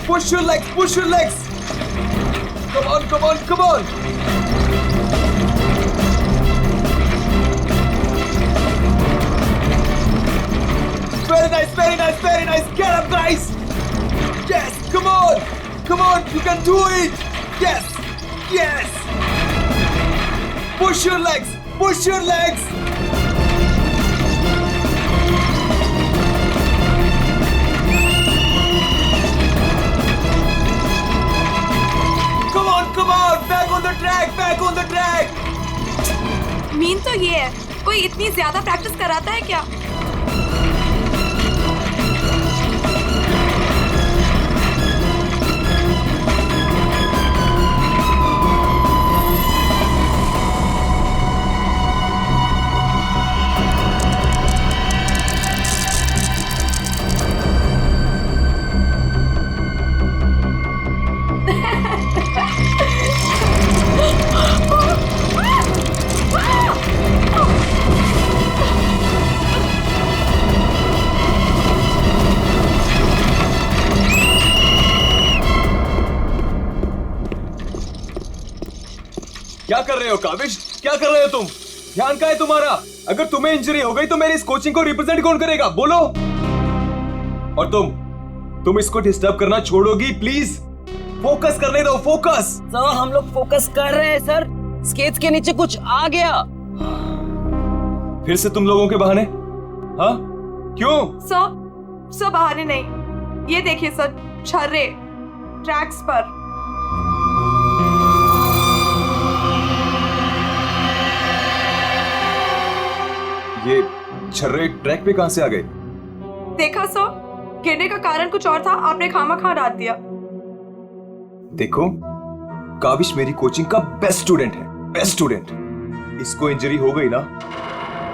Push your legs, push your legs. Come on, come on, come on. Very nice, very nice, very nice. Get up, guys. Yes, come on. Come on, you can do it. Yes, yes. Push your legs, push your legs. Come on, back on the track, back on the track. Mean तो ये है, कोई इतनी ज्यादा practice कराता है क्या? क्या कर रहे हो काविश? क्या कर रहे हो तुम? ध्यान कहाँ है तुम्हारा? अगर तुम्हें इंजरी हो गई तो मेरी इस कोचिंग को रिप्रेजेंट कौन करेगा? बोलो। और तुम इसको डिस्टर्ब करना छोड़ोगी प्लीज? फोकस करने दो, फोकस। सर हम लोग फोकस कर रहे हैं सर। स्केट्स के नीचे कुछ आ गया। फिर से तुम लोगों के बहाने? हाँ? क्यों? सर बहाने नहीं, ये देखिए सर, छर्रे ट्रैक्स पर। ये छर्रे ट्रैक पे कहां से आ गए? देखा सर, गिरने का कारण कुछ और था, आपने खामा डाल दिया। देखो, काविश मेरी कोचिंग का बेस्ट स्टूडेंट है, बेस्ट स्टूडेंट। इसको इंजरी हो गई ना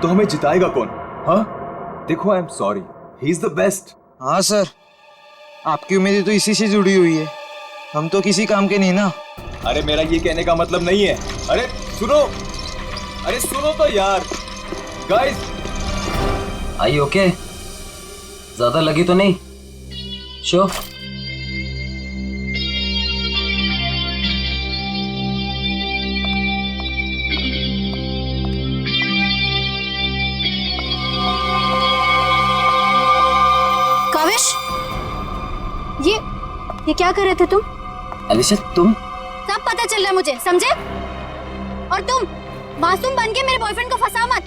तो हमें जिताएगा कौन? हाँ? देखो, I am sorry, he is the best. हाँ सर, आपकी उम्मीदें तो इसी से जुड़ी हुई है, हम तो किसी काम के नहीं ना। अरे मेरा ये कहने का मतलब नहीं है। अरे सुनो तो यार, गाइस। आई ओके? ज्यादा लगी तो नहीं? शो काविश, ये क्या कर रहे थे तुम? अलीशा तुम? सब पता चल रहा है मुझे, समझे? और तुम मासूम बन के मेरे बॉयफ्रेंड को फंसाओ मत,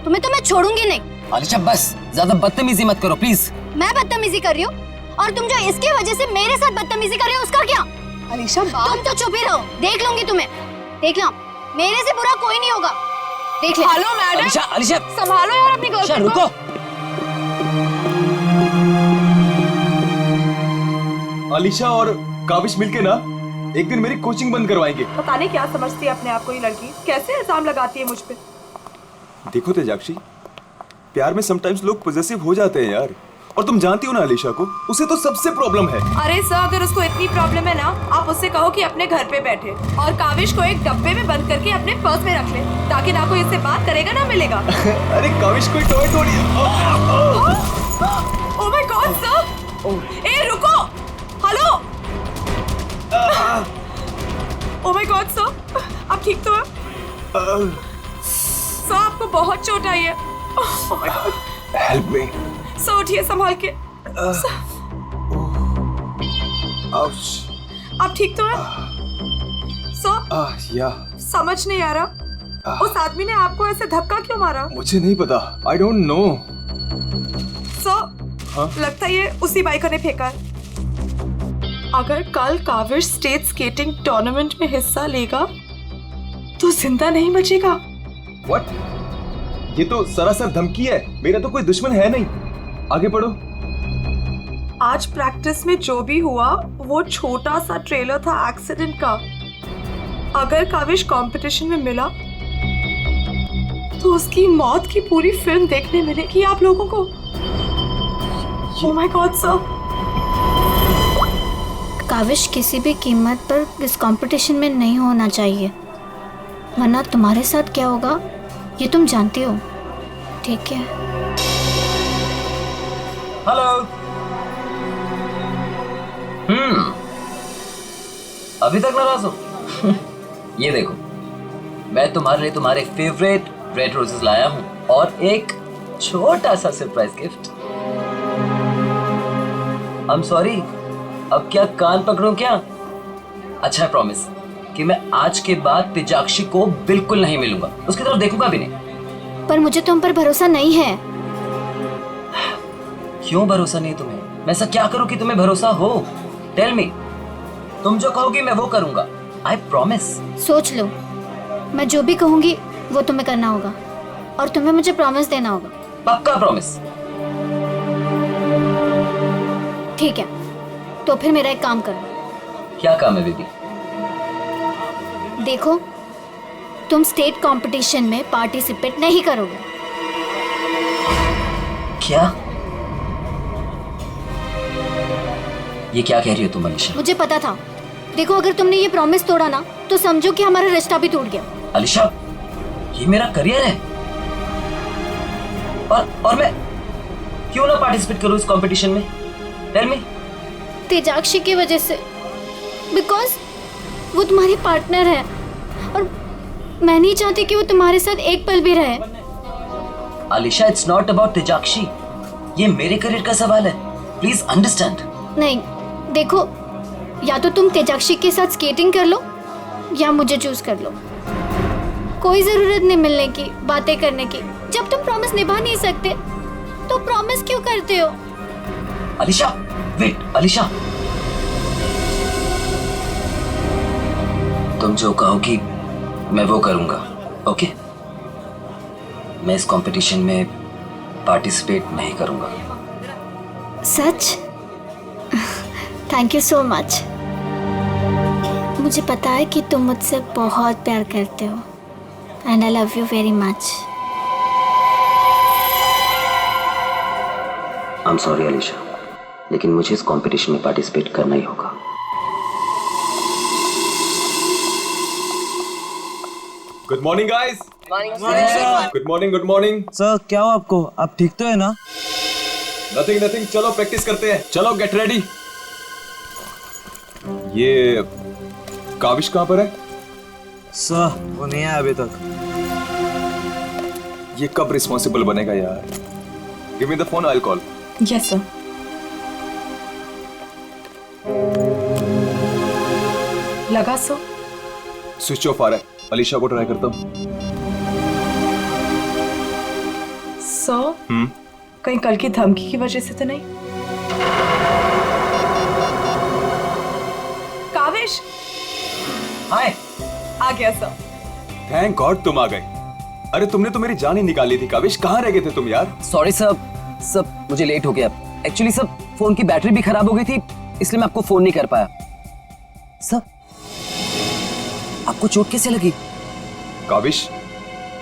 तुम्हें तो मैं छोड़ूंगी नहीं। अलीशा बस ज्यादा बदतमीजी मत करो प्लीज। मैं बदतमीजी कर रही हूँ, और तुम जो इसकी वजह से मेरे साथ बदतमीजी कर रही हो उसका क्या? अलीशा तुम तो चुप ही रहो, देख लूंगी तुम्हें, देख लो, मेरे से बुरा कोई नहीं होगा, देख ले। हेलो मैडम, अलीशा संभालो यार अपनी गर्लफ्रेंड को। रुको। अलीशा और काविश मिलके ना एक दिन मेरी कोचिंग बंद करवाएंगे। पता नहीं क्या समझती है अपने आप को ये लड़की, कैसे इल्जाम लगाती है मुझ पे। देखो तेजाक्षी, प्यार में समटाइम्स लोग पॉजेसिव हो जाते हैं यार, और तुम जानती हो ना अलीशा को, उसे तो सबसे प्रॉब्लम है। अरे सर, अगर उसको इतनी प्रॉब्लम है ना, आप उससे कहो कि अपने घर पे बैठे और काविश को एक डब्बे में बंद करके अपने पर्स में रख ले, ताकि ना कोई इससे बात करेगा ना मिलेगा। अरे काविश कोई टॉय थोड़ी है। ओह माय गॉड सर, ए रुको, hello. Oh my god sir, आप ठीक तो हैं? सर आपको बहुत चोट आई है। ओह my God, help me. Sir उठिए संभाल के। आप ठीक तो हैं? सर या समझ नहीं आ रहा, उस आदमी ने आपको ऐसे धक्का क्यों मारा? मुझे नहीं पता, आई डोंट नो। सर लगता है ये उसी बाइकर ने फेंका है। अगर कल काविश स्टेट स्केटिंग टूर्नामेंट में हिस्सा लेगा तो जिंदा नहीं बचेगा। व्हाट? ये तो सरासर धमकी है, मेरा तो कोई दुश्मन है नहीं। आगे पढ़ो। आज प्रैक्टिस में जो भी हुआ वो छोटा सा ट्रेलर था एक्सीडेंट का। अगर काविश कंपटीशन में मिला तो उसकी मौत की पूरी फिल्म देखने मिलेगी आप लोगों को। Oh my god sir. Kavish किसी भी कीमत पर इस कंपटीशन में नहीं होना चाहिए, वरना तुम्हारे साथ क्या होगा ये तुम जानती हो, ठीक है? हेलो। अभी तक नाराज हो? ये देखो, मैं तुम्हारे लिए तुम्हारे फेवरेट रेड रोजेस लाया हूँ और एक छोटा सा surprise gift. I am sorry, अब क्या कान पकड़ूं क्या? अच्छा है, प्रॉमिस कि मैं आज के बाद तेजाक्षी को बिल्कुल नहीं मिलूंगा, उसकी तरफ देखूंगा भी नहीं। पर मुझे तुम पर भरोसा नहीं है। क्यों भरोसा नहीं तुम्हें? मैं ऐसा क्या करूं कि तुम्हें भरोसा हो? Tell me. तुम जो कहोगी मैं वो करूंगा। I promise. सोच लो, मैं जो भी कहूंगी वो तुम्हें करना होगा और तुम्हें मुझे प्रॉमिस देना होगा। पक्का प्रॉमिस। ठीक है, तो फिर मेरा एक काम करो। क्या काम है बेबी? देखो, तुम स्टेट कंपटीशन में पार्टिसिपेट नहीं करोगे। क्या? ये क्या कह रही हो तुम अलीशा? मुझे पता था। देखो, अगर तुमने ये प्रॉमिस तोड़ा ना तो समझो कि हमारा रिश्ता भी टूट गया। अलीशा, ये मेरा करियर है और मैं क्यों ना पार्टिसिपेट करूं इस कंपटीशन में? Tell me. तेजाक्षी की वजह से, बिकॉज वो तुम्हारी पार्टनर है और मैं नहीं चाहती कि वो तुम्हारे साथ एक पल भी रहे। अलीशा, इट्स नॉट अबाउट तेजाक्षी, ये मेरे करियर का सवाल है। Please understand. नहीं, देखो, या तो तुम तेजाक्षी के साथ स्केटिंग कर लो या मुझे चूज कर लो। कोई जरूरत नहीं मिलने की, बातें करने की। जब तुम प्रॉमिस निभा नहीं सकते तो प्रॉमिस क्यों करते हो? अलीशा, वेट। अलीशा, तुम जो कहोगी मैं वो करूंगा, ओके? मैं इस कंपटीशन में पार्टिसिपेट नहीं करूंगा। सच? Thank you so much. मुझे पता है कि तुम मुझसे बहुत प्यार करते हो and I love you very much. I am sorry Alisha, लेकिन मुझे इस कंपटीशन में पार्टिसिपेट करना ही होगा। Good morning guys. Good morning, good morning. Sir क्या हो आपको? आप ठीक तो है ना? नथिंग नथिंग, चलो प्रैक्टिस करते हैं। चलो गेट रेडी। ये काविश कहाँ पर है? सर वो नहीं आया अभी तक। ये कब रिस्पॉन्सिबल बनेगा यार? Give me the phone, I will call. Yes sir. लगा सो? स्विच ऑफ आ रहा है। अलीशा को ट्राई करता हूँ। सो कहीं कल की धमकी की वजह से तो नहीं? काविश, हाय। आ गया सर। थैंक गॉड तुम आ गए। अरे तुमने तो मेरी जान ही निकाली थी काविश। कहाँ रह गए थे तुम यार? सॉरी सर, मुझे लेट हो गया। एक्चुअली सर, फोन की बैटरी भी खराब हो गई थी, इसलिए मैं आपको फोन नहीं कर पाया। सर, आपको चोट कैसे लगी? काविश,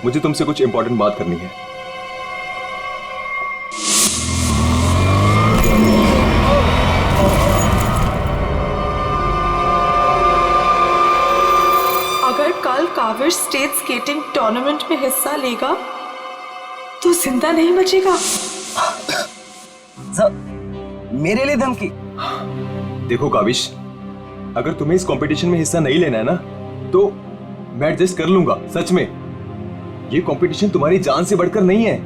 मुझे तुमसे कुछ इंपॉर्टेंट बात करनी है। अगर कल काविश स्टेट स्केटिंग टूर्नामेंट में हिस्सा लेगा तो जिंदा नहीं बचेगा। सर, मेरे लिए धमकी? देखो काविश, अगर तुम्हें इस कंपटीशन में हिस्सा नहीं लेना है ना तो मैं एडजस्ट कर लूंगा। सच में, ये कंपटीशन तुम्हारी जान से बढ़कर नहीं है।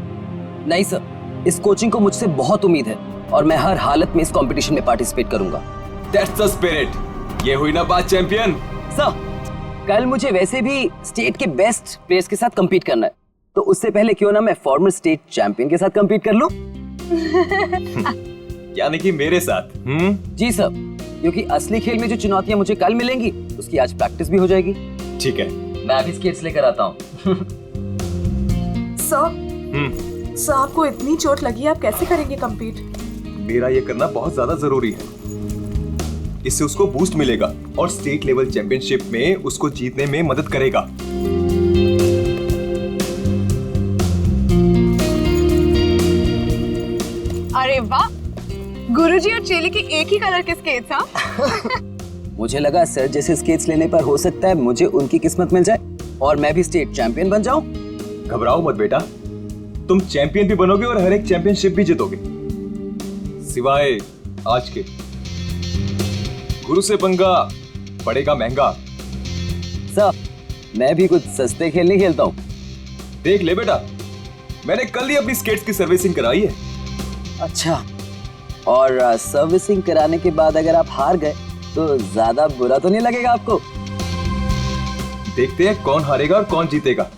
नहीं सर, इस कोचिंग को मुझसे बहुत उम्मीद है और मैं हर हालत में इस कंपटीशन में पार्टिसिपेट करूंगा। That's the spirit. ये हुई ना बात चैंपियन। सर, कल मुझे वैसे भी स्टेट के बेस्ट प्लेयर्स के साथ compete करना है, तो उससे पहले क्यों ना मैं फॉर्मर स्टेट चैंपियन के साथ compete कर लूं? यानी कि मेरे साथ? जी सर, क्योंकि असली खेल में जो चुनौतियां मुझे कल मिलेंगी उसकी आज प्रैक्टिस भी हो जाएगी। ठीक है। मैं अभी स्केट्स लेकर आता हूँ। सर, आपको इतनी चोट लगी है, आप कैसे करेंगे compete? मेरा ये करना बहुत ज्यादा जरूरी है। इससे उसको बूस्ट मिलेगा और स्टेट लेवल चैंपियनशिप में उसको जीतने में मदद करेगा। अरे वाह, गुरुजी और चेली के एक ही कलर के स्केट्स। हाँ, मुझे लगा सर जैसे स्केट्स लेने पर हो सकता है मुझे उनकी किस्मत मिल जाए और मैं भी स्टेट चैंपियन बन जाऊं। घबराओ मत बेटा, तुम चैंपियन भी बनोगे और हर एक चैंपियनशिप भी जीतोगे, सिवाय आज के। गुरु से पंगा पड़ेगा महंगा। सर मैं भी कुछ सस्ते खेल नहीं खेलता हूँ। देख ले बेटा, मैंने कल ही अपनी स्केट्स की सर्विसिंग कराई है। अच्छा, और सर्विसिंग कराने के बाद अगर आप हार गए तो ज्यादा बुरा तो नहीं लगेगा आपको? देखते हैं कौन हारेगा और कौन जीतेगा।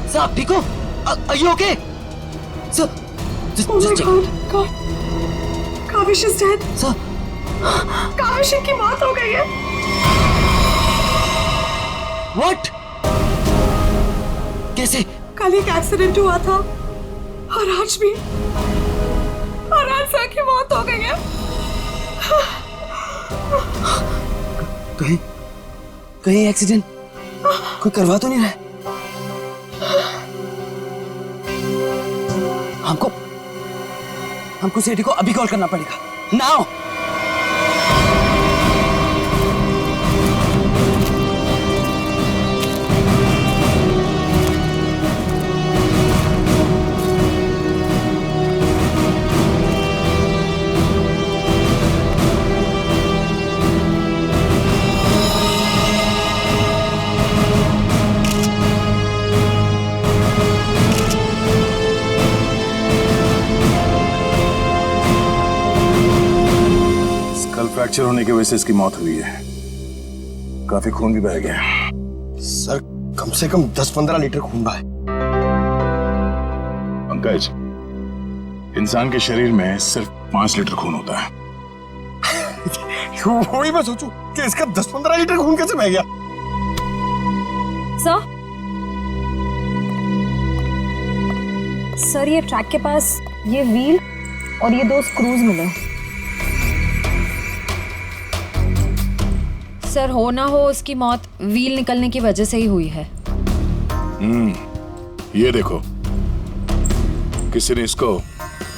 सर आप ठीक हो? Are you okay? Sir, just Oh my check. God. Kaavish is dead. Sir, Kaavish की मौत हो गई है। what? कैसे? कल एक एक्सीडेंट हुआ था और आज भी, और आज सर की मौत हो गई है। कहीं एक्सीडेंट कोई करवा तो नहीं रहा? हमको सेठी को अभी कॉल करना पड़ेगा। नाउ। फ्रैक्चर होने की वजह से इसकी मौत हुई है। काफी खून भी बह गया। सर कम से कम 10-15 लीटर खून बहा है। पंकज, इंसान के शरीर में सिर्फ 5 लीटर खून होता है। वही मैं सोचूं कि इसका 10-15 लीटर खून कैसे बह गया। सर ये ट्रैक के पास ये व्हील और ये 2 स्क्रूज मिले। सर हो ना हो उसकी मौत व्हील निकलने की वजह से ही हुई है। ये देखो, किसी ने इसको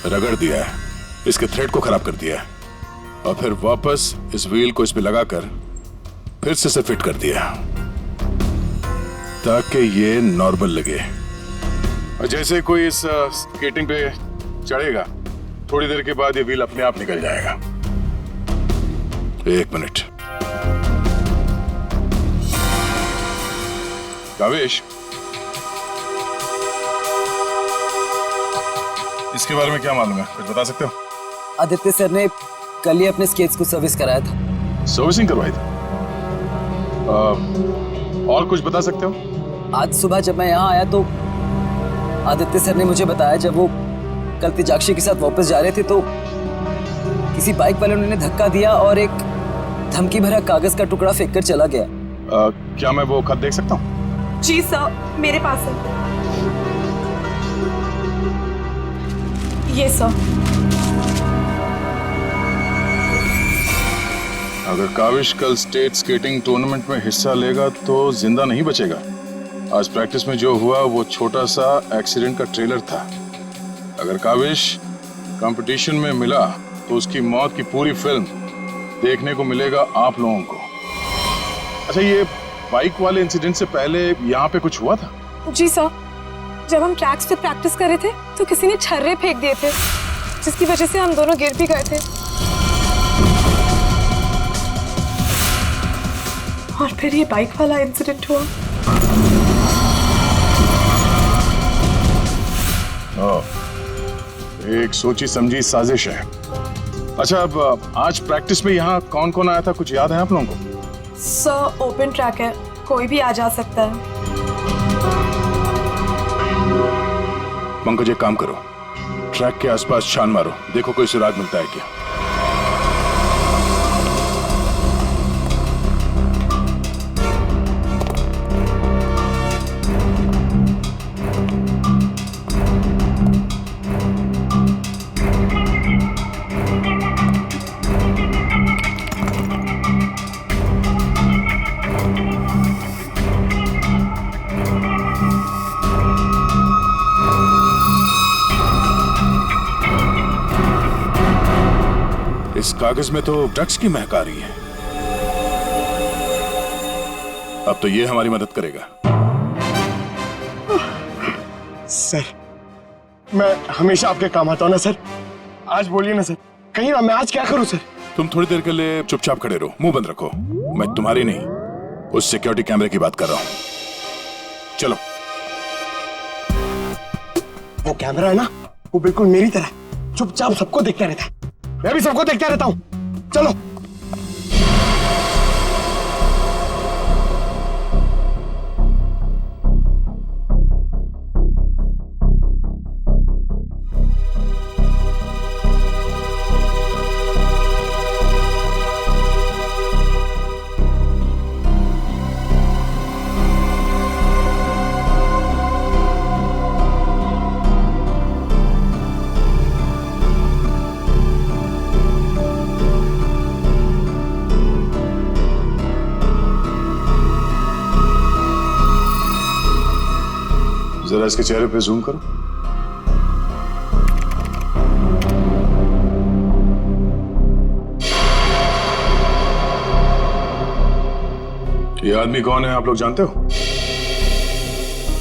रगड़ दिया है, इसके थ्रेड को खराब कर दिया है और फिर वापस इस व्हील को इस पे लगाकर फिर से इसे फिट कर दिया ताकि ये नॉर्मल लगे। और जैसे कोई इस स्केटिंग पे चढ़ेगा, थोड़ी देर के बाद ये व्हील अपने आप निकल जाएगा। 1 मिनट। कावेश, इसके बारे में क्या मालूम है? कुछ बता सकते हो? आदित्य सर ने कल ही अपने स्केट्स को सर्विस कराया था। सर्विसिंग करवाई थी? और कुछ बता सकते हो? आज सुबह जब मैं यहाँ आया तो आदित्य सर ने मुझे बताया जब वो कल तेजाक्षी के साथ वापस जा रहे थे तो किसी बाइक वाले ने धक्का दिया और एक धमकी भरा कागज का टुकड़ा फेंक कर चला गया। क्या मैं वो खत देख सकता हूँ? जी सर, मेरे पास है। ये सर। अगर काविश कल स्टेट स्केटिंग टूर्नामेंट में हिस्सा लेगा तो जिंदा नहीं बचेगा। आज प्रैक्टिस में जो हुआ वो छोटा सा एक्सीडेंट का ट्रेलर था। अगर काविश कंपटीशन में मिला तो उसकी मौत की पूरी फिल्म देखने को मिलेगा आप लोगों को। अच्छा, ये बाइक वाले इंसिडेंट से पहले यहाँ पे कुछ हुआ था? जी सर, जब हम ट्रैक्स पे प्रैक्टिस कर रहे थे तो किसी ने छर्रे फेंक दिए थे, जिसकी वजह से हम दोनों गिर भी गए थे। और फिर ये बाइक वाला इंसिडेंट हुआ। एक सोची समझी साजिश है। अच्छा, अब आज प्रैक्टिस में यहाँ कौन कौन आया था, कुछ याद है आप लोगों को? सर ओपन ट्रैक है, कोई भी आ जा सकता है। पंकज, एक काम करो, ट्रैक के आसपास छान मारो, देखो कोई सुराग मिलता है क्या। इस कागज में तो ड्रग्स की महक आ रही है। अब तो ये हमारी मदद करेगा। सर, मैं हमेशा आपके काम आता हूं ना सर। आज बोलिए ना सर, कहीं ना मैं आज क्या करूं सर? तुम थोड़ी देर के लिए चुपचाप खड़े रहो, मुंह बंद रखो। मैं तुम्हारी नहीं, उस सिक्योरिटी कैमरे की बात कर रहा हूं। चलो। वो कैमरा है ना, वो बिल्कुल मेरी तरह चुपचाप सबको देखता रहता है। मैं भी सबको देखता रहता हूं। चलो। जरा इसके चेहरे पे जूम करो। ये आदमी कौन है, आप लोग जानते हो?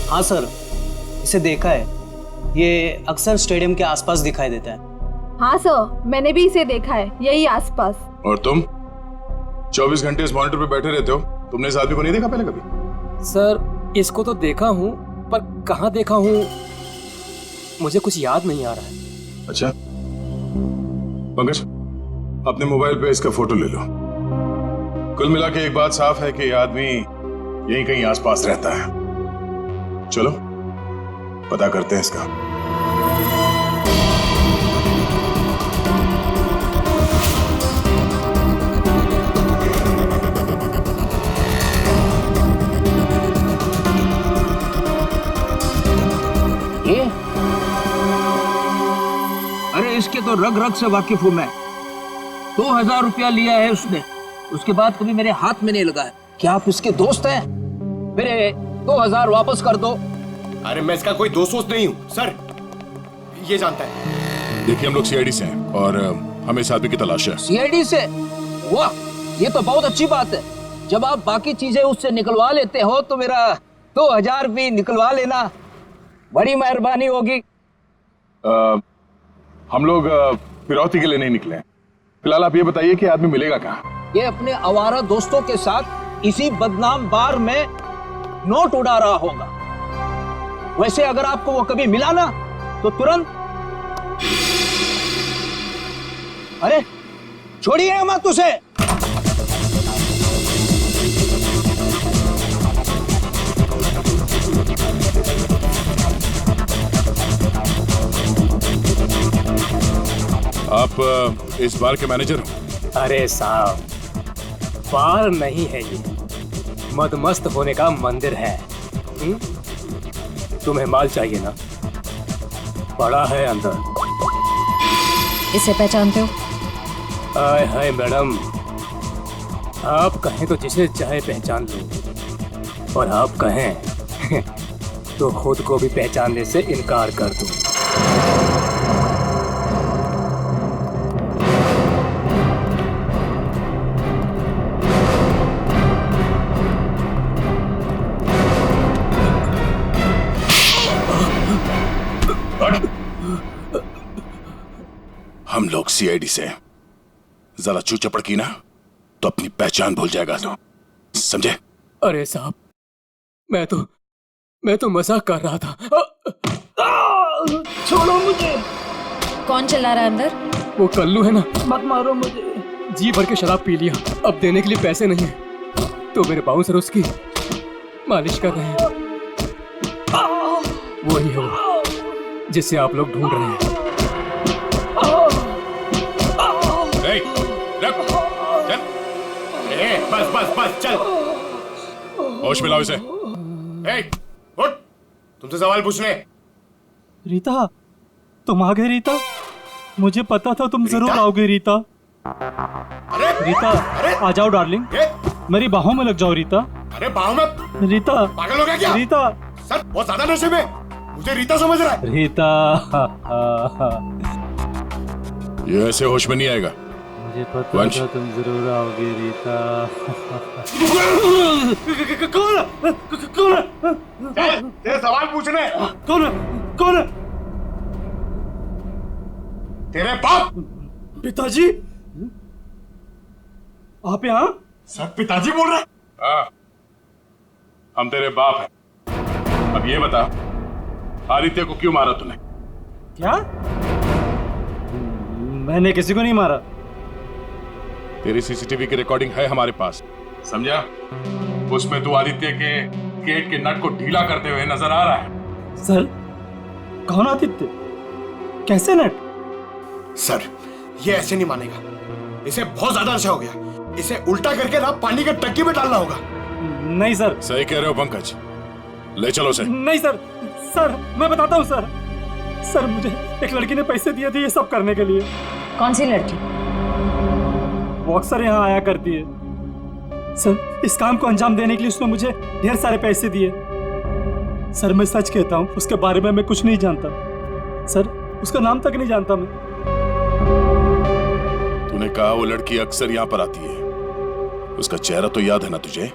हाँ सर, इसे देखा है। ये अक्सर स्टेडियम के आसपास दिखाई देता है। हाँ सर, मैंने भी इसे देखा है, यही आसपास। और तुम 24 घंटे इस मॉनिटर पे बैठे रहते हो, तुमने इस आदमी को नहीं देखा पहले कभी? सर, इसको तो देखा हूँ, पर कहाँ देखा हूँ मुझे कुछ याद नहीं आ रहा है। अच्छा पंकज, अपने मोबाइल पे इसका फोटो ले लो। कुल मिला के एक बात साफ है कि ये आदमी यहीं कहीं आसपास रहता है। चलो पता करते हैं इसका। अरे इसके तो रग रग से वाकिफ हूं मैं। 2000 रुपया लिया है उसने, उसके बाद कभी मेरे हाथ में नहीं लगा है। क्या आप इसके दोस्त हैं? मेरे 2000 वापस कर दो। अरे मैं इसका कोई दोस्त नहीं हूं सर, ये जानता है। देखिए हम लोग सीआईडी से हैं और हमें इस आदमी की तलाश है। सीआईडी से? वाह, ये तो बहुत अच्छी बात है। जब आप बाकी चीजें उससे निकलवा लेते हो तो मेरा 2000 भी निकलवा लेना, बड़ी मेहरबानी होगी। हम लोग फिरौती के लिए नहीं निकले हैं। फिलहाल आप ये बताइए कि आदमी मिलेगा कहाँ? ये अपने आवारा दोस्तों के साथ इसी बदनाम बार में नोट उड़ा रहा होगा। वैसे अगर आपको वो कभी मिला ना तो तुरंत, अरे छोड़िए मत उसे। आप इस बार के मैनेजर हो? अरे साहब, बार नहीं है ये, मदमस्त होने का मंदिर है। तुम्हें माल चाहिए ना, पड़ा है अंदर। इसे पहचानते हो? आय हाय मैडम, आप कहें तो जिसे चाहे पहचान लो, और आप कहें तो खुद को भी पहचानने से इनकार कर दूं। हम लोग सीआईडी से जरा चू चपड़ की ना तो अपनी पहचान भूल जाएगा तो, समझे? अरे साहब, मैं तो मजाक कर रहा था। छोड़ो मुझे। कौन चिल्ला रहा है अंदर? वो कल्लू है ना। मत मारो मुझे। जी भर के शराब पी लिया, अब देने के लिए पैसे नहीं है, तो मेरे बाउंसर उसकी मालिश कर रहे हैं। वही हो जिसे आप लोग ढूंढ रहे हैं। बस बस बस चल, होश मिलाओ इसे। उठ, तुमसे सवाल पूछने। रीता, तुम आ गए रीता? मुझे पता था तुम जरूर आओगे रीता। अरे रीता, आ जाओ डार्लिंग, मेरी बाहों में लग जाओ रीता। अरे बाहों में? रीता, पागल हो गया क्या? रीता सर बहुत ज्यादा नशे में, मुझे रीता समझ रहा है। रीता, ये ऐसे होश में नहीं आएगा। मुझे पता था तुम जरूर आओगे रीता। कौन? तेरे सवाल पूछने। कौन? तेरे बाप। पिताजी, आप यहाँ? सब पिताजी बोल रहे? हाँ, हम तेरे बाप हैं। अब ये बता, आदित्य को क्यों मारा तूने? क्या? मैंने किसी को नहीं मारा। तेरी सीसीटीवी की रिकॉर्डिंग है हमारे पास, समझा? उसमें तू आदित्य के गेट के नट को ढीला करते हुए नजर आ रहा है। सर, कौन आदित्य? कैसे नट? सर, ये ऐसे नहीं मानेगा, इसे बहुत ज्यादा नशा हो गया, इसे उल्टा करके ना पानी के टंकी में डालना होगा। नहीं सर। सही कह रहे हो पंकज, ले चलो उसे। नहीं सर, सर मैं बताता हूँ सर। सर, मुझे एक लड़की ने पैसे दिए थे ये सब करने के लिए। कौन सी लड़की? वो अक्सर यहाँ आया करती है सर। इस काम को अंजाम देने के लिए उसने मुझे ढेर सारे पैसे दिए। सर, मैं सच कहता हूँ, उसके बारे में मैं कुछ नहीं जानता सर, उसका नाम तक नहीं जानता मैं। तूने कहा वो लड़की अक्सर यहाँ पर आती है, उसका चेहरा तो याद है ना तुझे?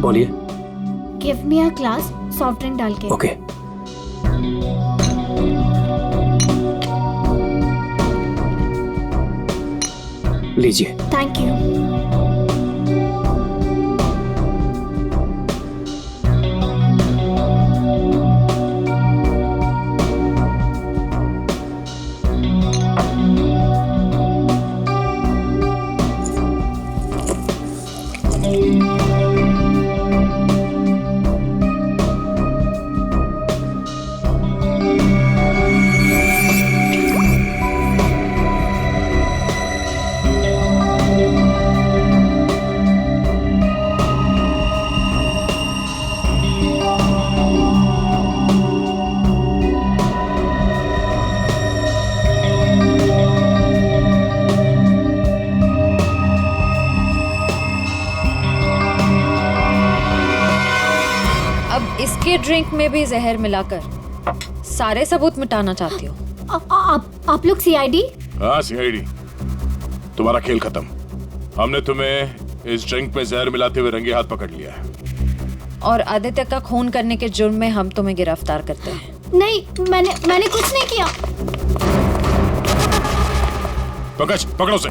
बोलिए। Give me a glass soft drink डाल के। ओके। लीजिए। Thank you. इसके ड्रिंक में भी जहर मिलाकर सारे सबूत मिटाना चाहती हो? आप लोग सीआईडी? हाँ, सीआईडी। तुम्हारा खेल खत्म। हमने तुम्हें इस ड्रिंक में जहर मिलाते हुए रंगे हाथ पकड़ लिया है। और आदित्य का खून करने के जुर्म में हम तुम्हें गिरफ्तार करते हैं। नहीं, मैंने कुछ नहीं किया। पंकज, पकड़ो उसे।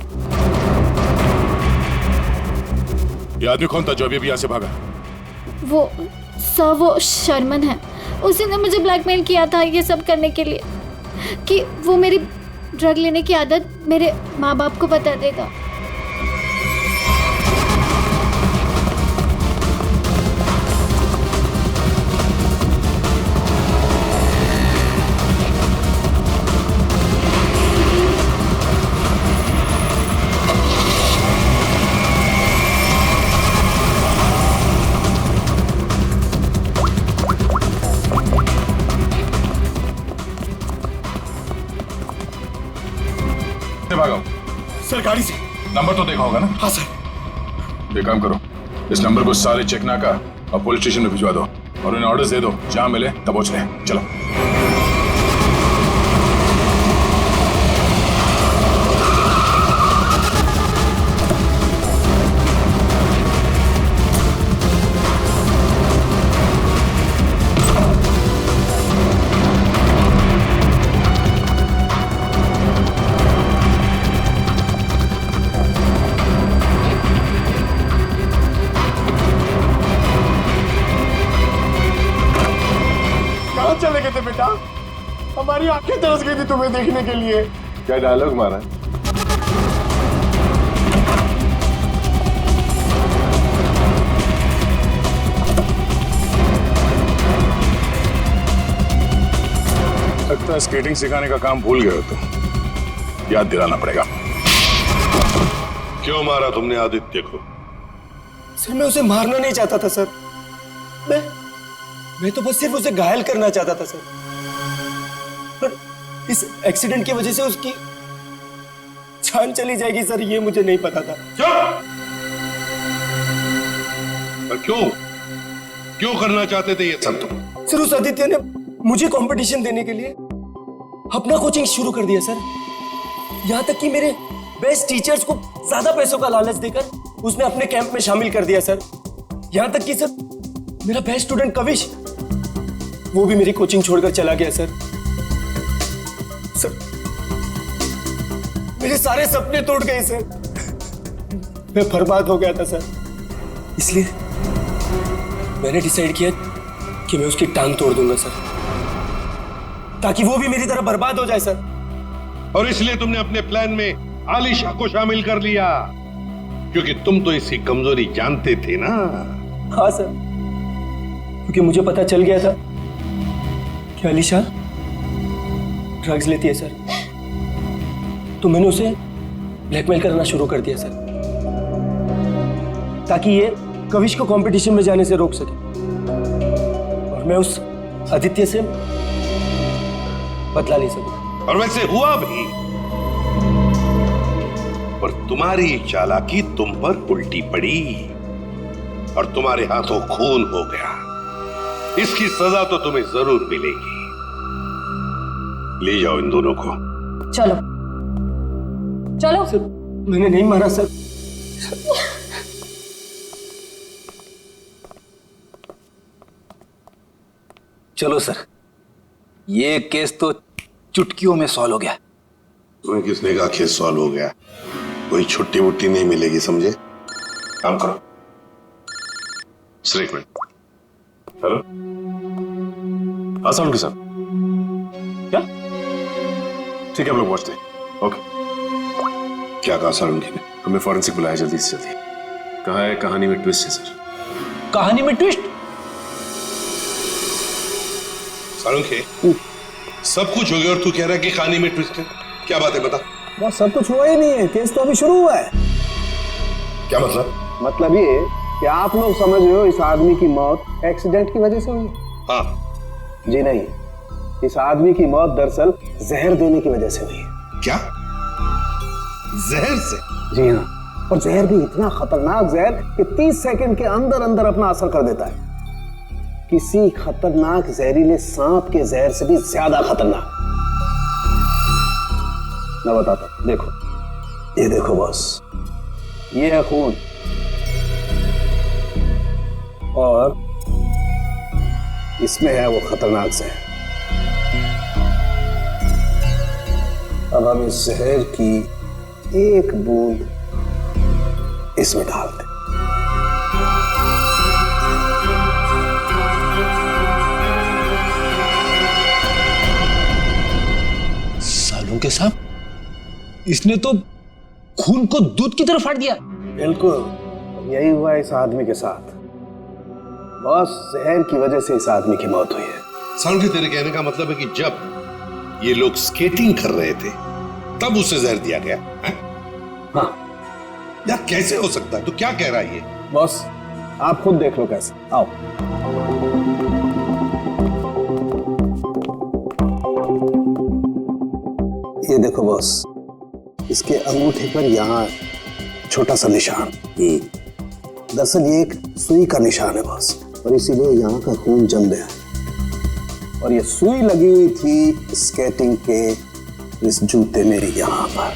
ये आदमी कौन था जो अभी यहाँ से भागा? वो शर्मन है। उसी ने मुझे ब्लैकमेल किया था ये सब करने के लिए, कि वो मेरी ड्रग लेने की आदत मेरे माँ बाप को बता देगा। नंबर तो देखा होगा ना? हाँ सर। एक काम करो, इस नंबर को सारे चेकना का और पुलिस स्टेशन में भिजवा दो और उन्हें ऑर्डर्स दे दो, जहां मिले तब पहुंच रहे। चलो। कहाँ चले गए थे बेटा? हमारी आंखें तरस गई थी तुम्हें देखने के लिए। क्या डायलॉग मारा? लगता है स्केटिंग सिखाने का काम भूल गए हो तुम, याद दिलाना पड़ेगा। क्यों मारा तुमने आदित्य को? सर मैं उसे मारना नहीं चाहता था सर। मैं तो बस सिर्फ उसे घायल करना चाहता था सर। पर इस एक्सीडेंट की वजह से उसकी जान चली जाएगी सर, ये मुझे नहीं पता था। पर क्यों करना चाहते थे ये सब तुम? सर उस आदित्य ने मुझे कंपटीशन देने के लिए अपना कोचिंग शुरू कर दिया सर। यहां तक कि मेरे बेस्ट टीचर्स को ज्यादा पैसों का लालच देकर उसने अपने कैंप में शामिल कर दिया सर। यहां तक कि सर मेरा बेस्ट स्टूडेंट कविश, वो भी मेरी कोचिंग छोड़कर चला गया सर। सर मेरे सारे सपने टूट गए सर। मैं बर्बाद हो गया था सर। इसलिए मैंने डिसाइड किया कि मैं उसकी टांग तोड़ दूंगा सर, ताकि वो भी मेरी तरह बर्बाद हो जाए सर। और इसलिए तुमने अपने प्लान में आलिशा को शामिल कर लिया, क्योंकि तुम तो इसकी कमजोरी जानते थे ना। हाँ सर, क्योंकि मुझे पता चल गया था कि आलिशा ड्रग्स लेती है सर, तो मैंने उसे ब्लैकमेल करना शुरू कर दिया सर, ताकि ये कविश को कंपटीशन में जाने से रोक सके और मैं उस आदित्य से बदला ले सकूं। और वैसे हुआ भी, पर तुम्हारी चालाकी तुम पर उल्टी पड़ी और तुम्हारे हाथों खून हो गया। इसकी सजा तो तुम्हें जरूर मिलेगी। ले जाओ इन दोनों को। चलो चलो। सर मैंने नहीं मारा सर। चलो सर, ये केस तो चुटकियों में सॉल्व हो गया। तुम्हें किसने कहा केस सॉल्व हो गया? कोई छुट्टी वुट्टी नहीं मिलेगी, समझे? काम करो। सर एक मिनट। हेलो, हाँ सालुंखे साहब। क्या? ठीक है, हम लोग पहुंचते हैं। ओके। क्या कहा सालुंखे ने? हमें फॉरेंसिक बुलाया जल्दी से जल्दी। कहा है कहानी में ट्विस्ट है सर। कहानी में ट्विस्ट? सालुंखे, सब कुछ हो गया और तू कह रहा है कि कहानी में ट्विस्ट है? क्या बात है, बता। बस सब कुछ हुआ ही नहीं है, केस तो अभी शुरू हुआ है। क्या मतलब? मतलब ये कि आप लोग समझ रहे हो इस आदमी की मौत एक्सीडेंट की वजह से हुई। हाँ। जी नहीं, इस आदमी की मौत दरअसल जहर देने की वजह से हुई है। क्या? जहर से? जी हाँ, और जहर भी इतना खतरनाक जहर कि 30 सेकंड के अंदर अंदर अपना असर कर देता है। किसी खतरनाक जहरीले सांप के जहर से भी ज्यादा खतरनाक। मैं बताता हूं, देखो, ये देखो बॉस, ये है खून और इसमें है वो खतरनाक जहर। अब हम इस जहर की एक बूंद इसमें डाल दें। सालुंखे साहब, इसने तो खून को दूध की तरह फाड़ दिया। बिल्कुल यही हुआ इस आदमी के साथ। बस जहर की वजह से इस आदमी की मौत हुई है। सालुंखे, तेरे कहने का मतलब है कि जब ये लोग स्केटिंग कर रहे थे तब उसे जहर दिया गया है? हाँ। यार कैसे हो सकता है? तू क्या कह रहा है ये? बॉस आप खुद देख लो कैसे। आओ। ये देखो बॉस, इसके अंगूठे पर यहाँ छोटा सा निशान। दरअसल ये एक सुई का निशान है बॉस, और इसीलिए यहाँ का खून जम गया। और ये सुई लगी हुई थी स्केटिंग के इस जूते में यहाँ पर।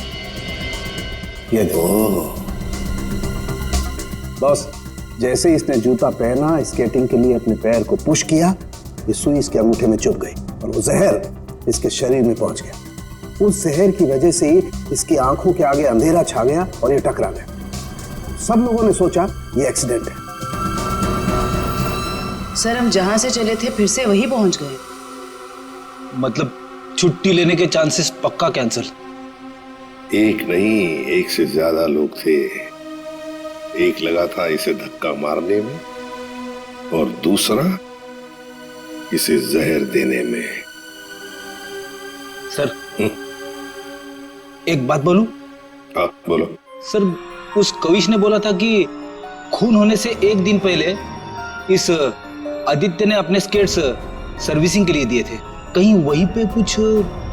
ये देखो बॉस, जैसे इसने जूता पहना, स्केटिंग के लिए अपने पैर को पुश किया, ये सुई इसके अंगूठे में चुभ गई और वो जहर इसके शरीर में पहुंच गया। उस जहर की वजह से ही इसकी आंखों के आगे अंधेरा छा गया और ये टकरा गया। सब लोगों ने सोचा ये एक्सीडेंट है। सर, हम जहां से चले थे फिर से वही पहुंच गए। मतलब छुट्टी लेने के चांसेस पक्का कैंसिल। एक नहीं, एक से ज्यादा लोग थे। एक लगा था इसे धक्का मारने में और दूसरा इसे जहर देने में। सर, एक बात बोलूं? हाँ बोलो। सर, उस कविश ने बोला था कि खून होने से एक दिन पहले इस आदित्य ने अपने स्केट्स सर्विसिंग के लिए दिए थे। कहीं वहीं पे कुछ?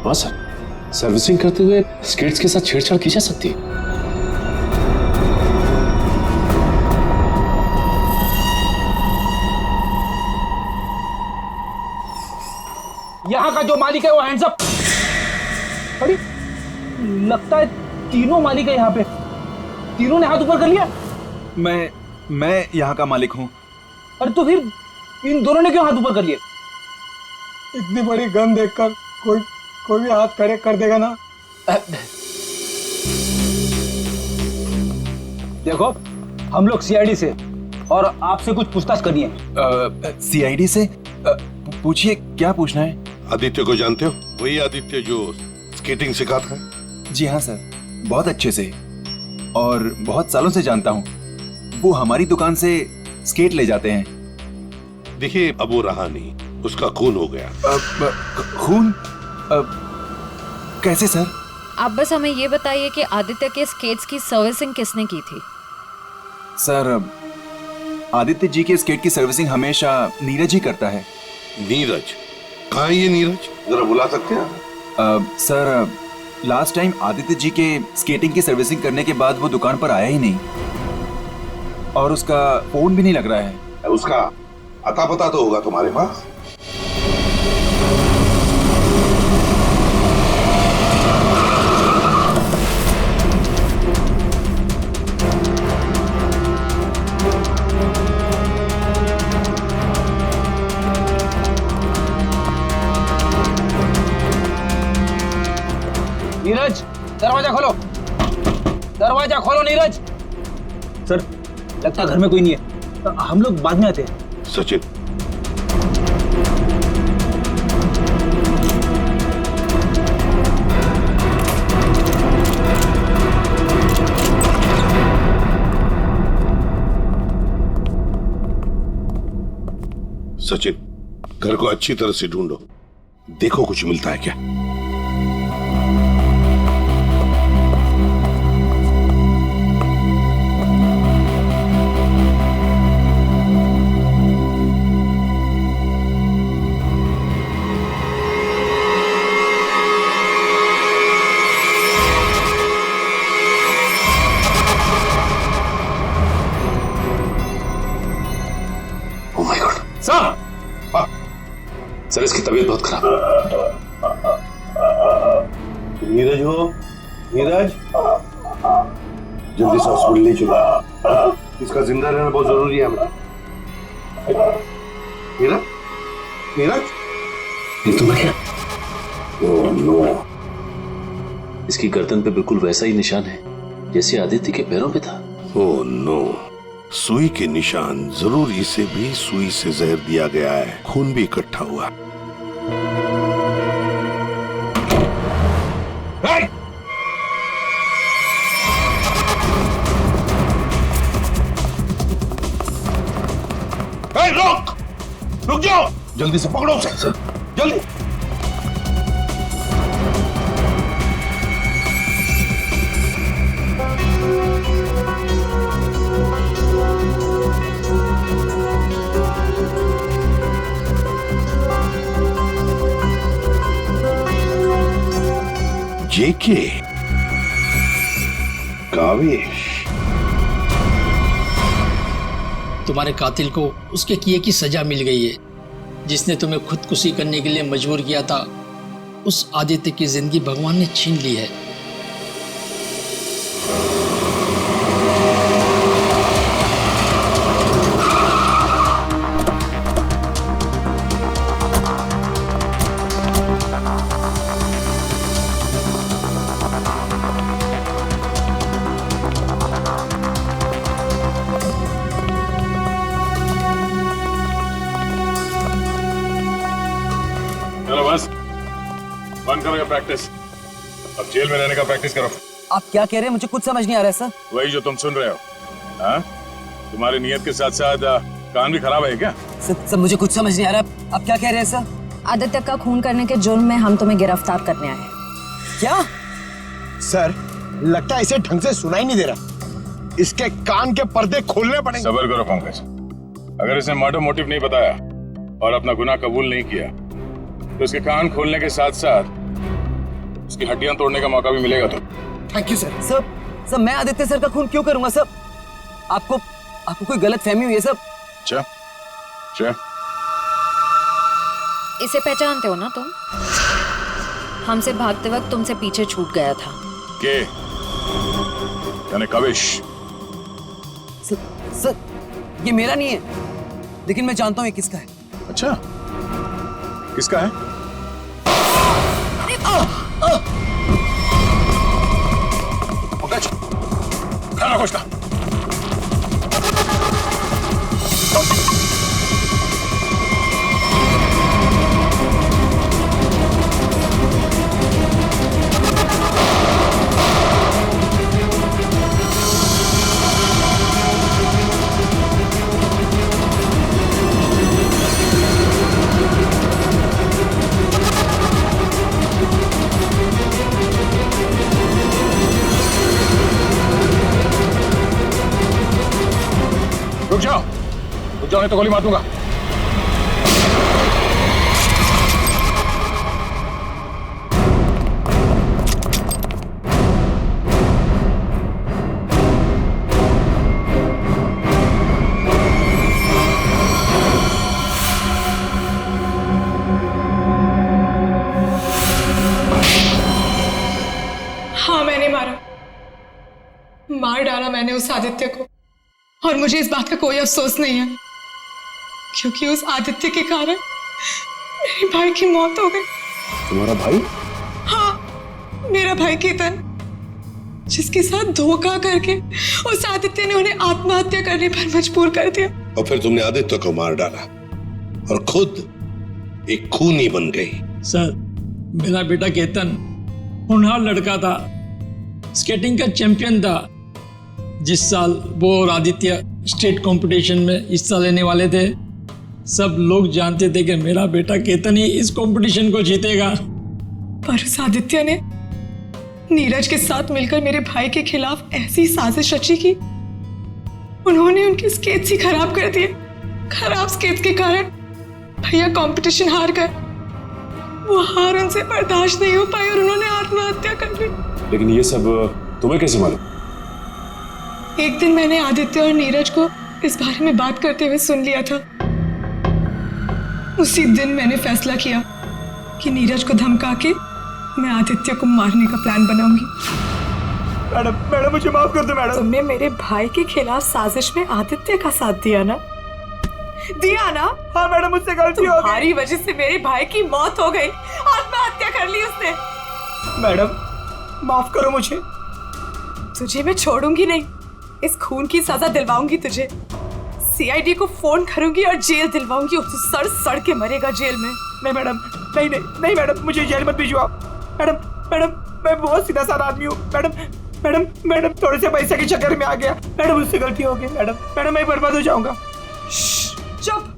हाँ सर, सर्विसिंग करते हुए स्केट्स के साथ छेड़छाड़ की जा सकती है। यहाँ का जो मालिक है वो हैंड्स अप। अरे लगता है तीनों मालिक है यहाँ पे। तीनों ने हाथ ऊपर कर लिया। मैं यहाँ का मालिक हूँ। अरे तो फिर इन दोनों ने क्यों हाथ ऊपर कर लिए? इतनी बड़ी गन देखकर कोई भी हाथ खड़े कर देगा ना। देखो, हम लोग सीआईडी से और आपसे कुछ पूछताछ करनी है। सीआईडी से? पूछिए, क्या पूछना है? आदित्य को जानते हो? वही आदित्य जो स्केटिंग सिखाता है। जी हाँ सर, बहुत अच्छे से और बहुत सालों से जानता हूँ। वो हमारी दुकान से स्केट ले जाते हैं। देखिए, अब वो रहा नहीं, उसका खून हो गया। खून? कैसे सर? आप बस हमें ये बताइए कि आदित्य के स्केट्स की सर्विसिंग किसने की थी? सर, आदित्य जी के स्केट की सर्विसिंग हमेशा नीरज ही करता है। नीरज? कहाँ है ये नीरज? जरा बुला सकते हैं? Sir, last time Aditya ji के स्केटिंग की सर्विसिंग करने के बाद वो दुकान पर आया ही नहीं और उसका फोन भी नहीं लग रहा है। उसका अता पता तो होगा तुम्हारे पास? नीरज, दरवाजा खोलो। दरवाजा खोलो नीरज। सर, लगता है घर में कोई नहीं है। हम लोग बाद में आते हैं। सचिन, सचिन, घर को अच्छी तरह से ढूंढो, देखो कुछ मिलता है क्या। सर, इसकी तबीयत बहुत खराब है। नीरज हो? नीरज, जल्दी से हॉस्पिटल ले चलो। इसका जिंदा रहना बहुत जरूरी है हमें। नीरज, नीरज, ये तो मैं क्या? ओह नो, इसकी गर्दन पे बिल्कुल वैसा ही निशान है जैसे आदित्य के पैरों पे था। ओह नो, सुई के निशान। जरूर इसे भी सुई से जहर दिया गया है। खून भी इकट्ठा हुआ। रुक जाओ, जल्दी से पकड़ो उसे, जल्दी। जेके, कावेश, तुम्हारे कातिल को उसके किए की सजा मिल गई है। जिसने तुम्हें खुदकुशी करने के लिए मजबूर किया था, उस आदित्य की जिंदगी भगवान ने छीन ली है। चलो बस बंद करो ये प्रैक्टिस, अब जेल में रहने का प्रैक्टिस करो। आप क्या कह रहे हैं? मुझे कुछ समझ नहीं आ रहा है सर। वही जो तुम सुन रहे हो। हाँ, तुम्हारी नियत के साथ साथ कान भी खराब है क्या? सर मुझे कुछ समझ नहीं आ रहा। आप क्या कह रहे हैं सर? आदित्य का खून करने के जुर्म में हम तुम्हें गिरफ्तार करने आए हैं। क्या सर, लगता है इसे ढंग से सुनाई नहीं दे रहा। इसके कान के पर्दे खोलने पड़ेंगे। सब्र करो पंकज, अगर इसने मर्डर मोटिव नहीं बताया और अपना गुनाह कबूल नहीं किया तो इसके कान खोलने के साथ साथ उसकी हड्डियां तोड़ने का मौका भी मिलेगा। तो थैंक यू सर। सर मैं आदित्य सर का खून क्यों करूंगा सर? आपको कोई गलत फहमी हुई है सर? अच्छा, इसे पहचानते हो ना तुम? हमसे भागते वक्त तुमसे पीछे छूट गया था। के यानी कविश? सर ये मेरा नहीं है, लेकिन मैं जानता हूँ ये किसका है। अच्छा, किसका है? पंकज, खाना खोजना। रुक जाओ नहीं तो गोली मार दूंगा। हाँ, मैंने मार डाला मैंने उस आदित्य को, और मुझे इस बात का कोई अफसोस नहीं है, क्योंकि उस आदित्य के कारण मेरे भाई की मौत हो गई। तुम्हारा भाई? हाँ, मेरा भाई केतन, जिसके साथ धोखा करके उस आदित्य ने उन्हें आत्महत्या करने पर मजबूर कर दिया। और फिर तुमने आदित्य को मार डाला और खुद एक खूनी बन गई। सर, मेरा बेटा केतन होनहार लड़का था, स्केटिंग का चैंपियन था। जिस साल वो और आदित्य स्टेट कंपटीशन में हिस्सा लेने वाले थे, सब लोग जानते थे कि मेरा बेटा केतन ही इस कंपटीशन को जीतेगा। पर उस आदित्य ने नीरज के साथ मिलकर मेरे भाई के खिलाफ ऐसी साजिश रची कि उन्होंने उनके स्केट्स ही खराब कर दिए। खराब स्केट्स के कारण भैया कंपटीशन हार गए। वो हार उनसे बर्दाश्त नहीं हो पाई और उन्होंने आत्महत्या कर ली। लेकिन ये सब तुम्हें कैसे मालूम? एक दिन मैंने आदित्य और नीरज को इस बारे में बात करते हुए सुन लिया था। उसी दिन मैंने फैसला किया कि नीरज को धमका के मैं आदित्य को मारने का प्लान बनाऊंगी। मैडम मुझे माफ कर दो मैडम। तुमने मेरे भाई के खिलाफ साजिश में आदित्य का साथ दिया ना? हाँ मैडम, मुझसे गलती हो गई। तुम्हारी वजह से मेरे भाई की मौत हो गई, आत्महत्या कर ली उसने। मैडम माफ करो मुझे। तुझे मैं छोड़ूंगी नहीं, इस खून की सजा दिलवाऊंगी तुझे। सीआईडी को फोन करूंगी और जेल दिलवाऊंगी। सड़ सड़ के मरेगा जेल में। नहीं मैडम, नहीं मैडम, मुझे जेल मत भिजवाओ। मैडम मैं बहुत सीधा साधा आदमी हूँ। मैडम थोड़े से पैसे के चक्कर में आ गया। मैडम मुझसे गलती हो गई। मैडम मैं बर्बाद हो जाऊंगा। चुप,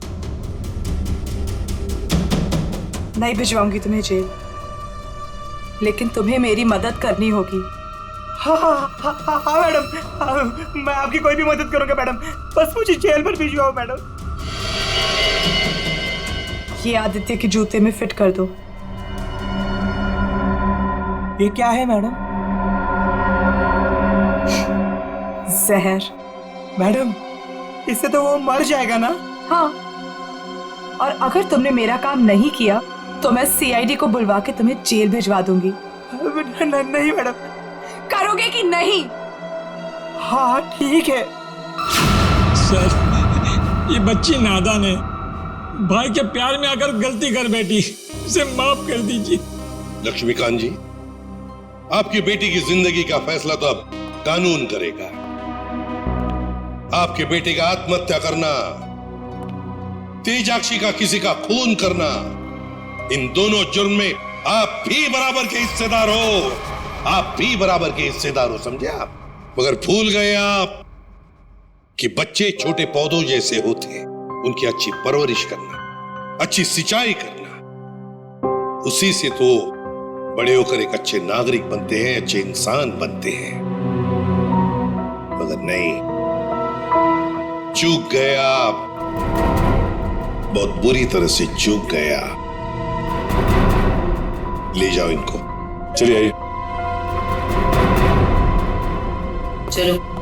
नहीं भिजवाऊंगी तुम्हें जेल, लेकिन तुम्हें मेरी मदद करनी होगी। हाँ मैडम, मैं आपकी कोई भी मदद करूंगा मैडम, बस मुझे जेल पर भिजवाओ मैडम। ये आदित्य के जूते में फिट कर दो। ये क्या है मैडम? जहर। मैडम इससे तो वो मर जाएगा ना। हाँ, और अगर तुमने मेरा काम नहीं किया तो मैं सीआईडी को बुलवा के तुम्हें जेल भिजवा दूंगी। नहीं मैडम। करोगे कि नहीं? हाँ ठीक है। सर, ये बच्ची नादान है, भाई के प्यार में आकर गलती कर बैठी, इसे माफ कर दीजिए। लक्ष्मीकांत जी, आपकी बेटी की जिंदगी का फैसला तो अब कानून करेगा। आपके बेटे का आत्महत्या करना, तेजाक्षी का किसी का खून करना, इन दोनों जुर्म में आप भी बराबर के हिस्सेदार हो। आप भी बराबर के हिस्सेदार हो, समझे आप? मगर भूल गए आप कि बच्चे छोटे पौधों जैसे होते, उनकी अच्छी परवरिश करना, अच्छी सिंचाई करना, उसी से तो बड़े होकर एक अच्छे नागरिक बनते हैं, अच्छे इंसान बनते हैं। मगर नहीं, चूक गए आप, बहुत बुरी तरह से चूक गया। ले जाओ इनको। चलिए आइए। चलो।